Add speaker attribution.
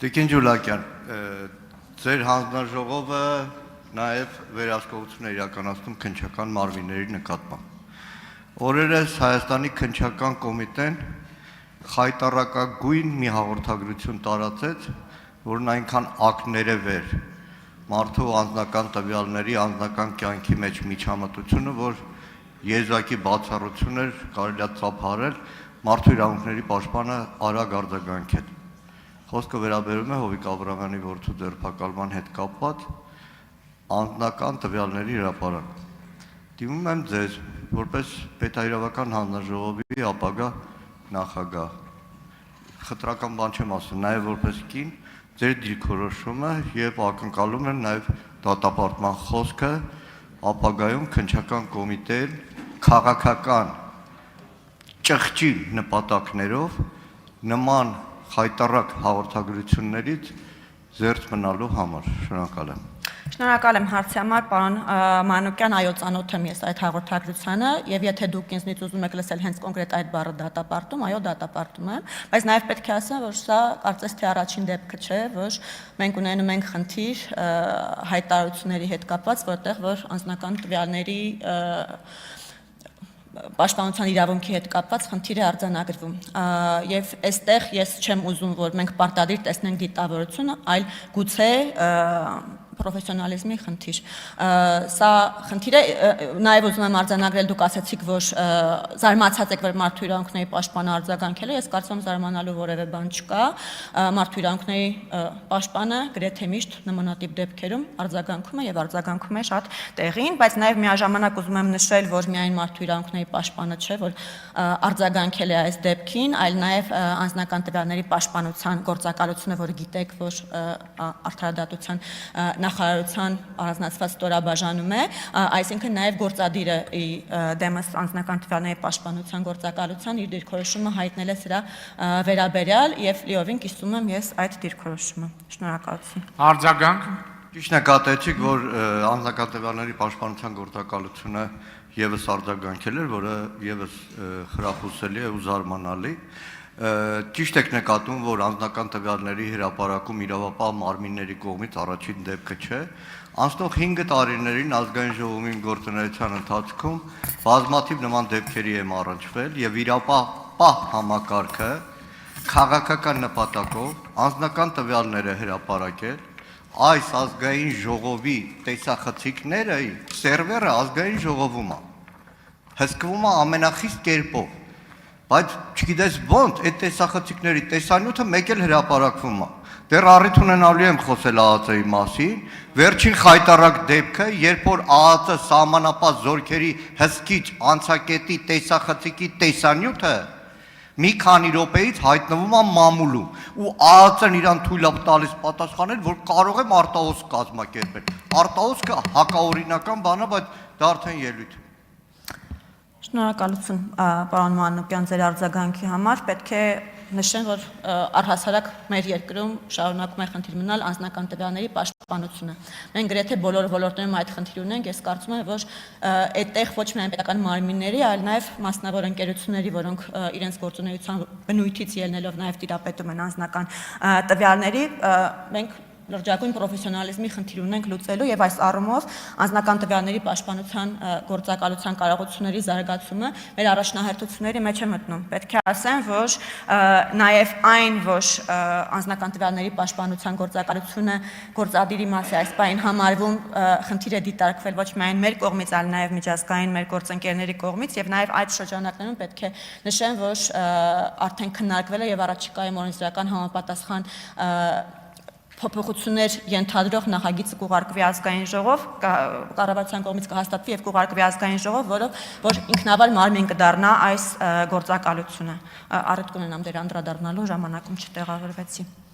Speaker 1: Տիկին Ջուլակյան, ձեր հանձնաժողովը նաև վերահսկողություն է իրականացնում քննչական մարմինների նկատմամբ։ Օրերս Հայաստանի քննչական կոմիտեն խայտառակագույն մի հաղորդագրություն տարածեց, որն այնքան ակներև էր մարդու անձնական տվյալների անձնական կյանքի մեջ միջամտությունը, որ եզակի բացառություն էր կարելի է ծափարել մարդու իրավունքների պաշտպանը արագ արձագանքել։ Խոսքը վերաբերում է Հովիկ Աբրահամյանի որդու ձերբակալման հետ կապված անձնական տվյալների հրապարակ։ Դիմում եմ ձեզ, որպես պետահրավական հանձնաժողովի ապագա նախագահ, խտրական բան չեմ ասում, նաև որպես կին, ձեր դիրքորոշումը եւ ակնկալում եմ նաև դատապարտման խոսքը ապագայում քննչական կոմիտեին քաղաքական ճղճի նպատակներով նման խայտառակ հաղորդագրություններից զերծ մնալու համար։ Շնորհակալ եմ։
Speaker 2: Շնորհակալ եմ հարցի համար, պարոն Մանուկյան, այո, ծանոթ եմ ես այդ հաղորդագրությանը, եւ եթե դուք ինձնից ուզում եք լսել հենց կոնկրետ այդ բառը դատապարտում, այո, դատապարտում եմ, բայց նաև պետք է ասեմ, որ սա կարծես թե առաջին դեպքը չէ, որ մենք ունենում ենք խնդիր հայտարարությունների հետ կապված, որտեղ որ անձնական տվյալների պաշտպանության իրավունքի հետ կապված խնդիր է արձանագրվում եւ այստեղ ես չեմ ուզում որ մենք պարտադիր տեսնենք դիտավորությունը, այլ գուցե պրոֆեսիոնալիզմի խնդիր։ Սա խնդիր է, նաև ուզում եմ արձանագրել, դուք ասացիք, որ զարմացած եք, որ մարդու իրավունքների պաշտպանը արձագանքել է, ես կարծում եմ զարմանալու որևէ բան չկա։ Մարդու իրավունքների պաշտպանը գրեթե միշտ նմանատիպ դեպքերում արձագանքում է եւ արձագանքում է շատ տեղին, բայց նաև միաժամանակ ուզում եմ նշել, որ միայն մարդու իրավունքների պաշտպանը չէ, որ արձագանքել է այս դեպքին, այլ նաև անձնական տվյալների պաշտպանության գործակալությունը, որը գիտեք, որ արդարադատության նախարարության առանձնացված ստորաբաժանում է, այսինքն նաև գործադիրը դեմս անձնական տվյալների պաշտպանության գործակալության իր դիրքորոշումը հայտնել է սրա վերաբերյալ եւ լիովին կիսում եմ ես այդ դիրքորոշումը։ Շնորհակալություն։
Speaker 3: Արձագանք։
Speaker 1: Ճիշտ է կատեցիք, որ անձնական տվյալների պաշտպանության գործակալությունը եւս արձագանքել էր, որը եւս խրախուսելի է ու զարմանալի։ Ճիշտ եք նկատում, որ անձնական տվյալների հրապարակում իրավապահ մարմինների կողմից առաջին դեպքը չէ։ Անցնող 5 տարիներին ազգային ժողովի գործունեության ընթացքում բազմաթիվ նման դեպքերի եմ առնչվել եւ իրավապահ համակարգը քաղաքական նպատակով անձնական տվյալներ է հրապարակել այս ազգային ժողովի տեսախցիկները սերվերը ազգային ժողովում է, հսկվում է ամենախիստ կերպով, բայց չգիտես ոնց այդ տեսախցիկների տեսանյութը մեկ էլ հրապարակվում է։ Դեռ առիթ ունենալու եմ խոսել ԱԱԾ-ի մասին, վերջին խայտառակ դեպքը, երբ որ ԱԱԾ սահմանապահ զորքերի հսկիչ անցակետի տեսախցիկի տեսանյութը մի քանի րոպեից հայտնվում է մամուլում ու ԱԱԾ-ն իրան թույլ է տալիս պատասխանել, որ կարող եմ արտահոսք կազմակերպել։ Արտահոսքը հակաօրինական բան է, բայց դա արդեն ելույթ է։
Speaker 2: Շնորհակալություն, պարոն Մանուկյան, ձեր արձագանքի համար։ Պետք է նշեմ, որ առհասարակ մեր երկրում շարունակում է խնդիր մնալ անձնական տվյալների պաշտպանությունը։ Մենք գրեթե բոլոր ոլորտներում այդ խնդիր ունենք, ես կարծում եմ, որ այդտեղ ոչ միայն պետական մարմինների, այլ նաև մասնավոր ընկերությունների, որոնք իրենց գործունեության բնույթից ելնելով նաև տիրապետում են անձնական տվյալների, մենք լրջագույն պրոֆեսիոնալիզմի խնդիր ունենք լուծելու եւ այս առումով անձնական տվյալների պաշտպանության գործակալության կարողությունների զարգացումը մեր առաջնահերթությունների մեջ է մտնում։ Պետք է ասեմ, որ նաեւ այն, որ անձնական տվյալների պաշտպանության գործակալությունը գործադիրի մաս է այս պահին համարվում, խնդիր է դիտարկվել ոչ միայն մեր կողմից, այլ նաեւ միջազգային մեր գործընկերների կողմից եւ նաեւ այդ շրջանակներում պետք է նշեմ, որ արդեն քննարկվել է եւ առաջիկայում օրենսդրական համապատասխան փոփոխություններ ենթադրող նախագիծը կուղարկվի ազգային ժողով, կառավարության կողմից կհաստատվի եւ կուղարկվի ազգային ժողով, որ ինքնավար մարմին կդառնա այս գործակալությունը։ Առիթ կունենամ դեր անդրադառնալու ժամանակում չտեղավորվեցի։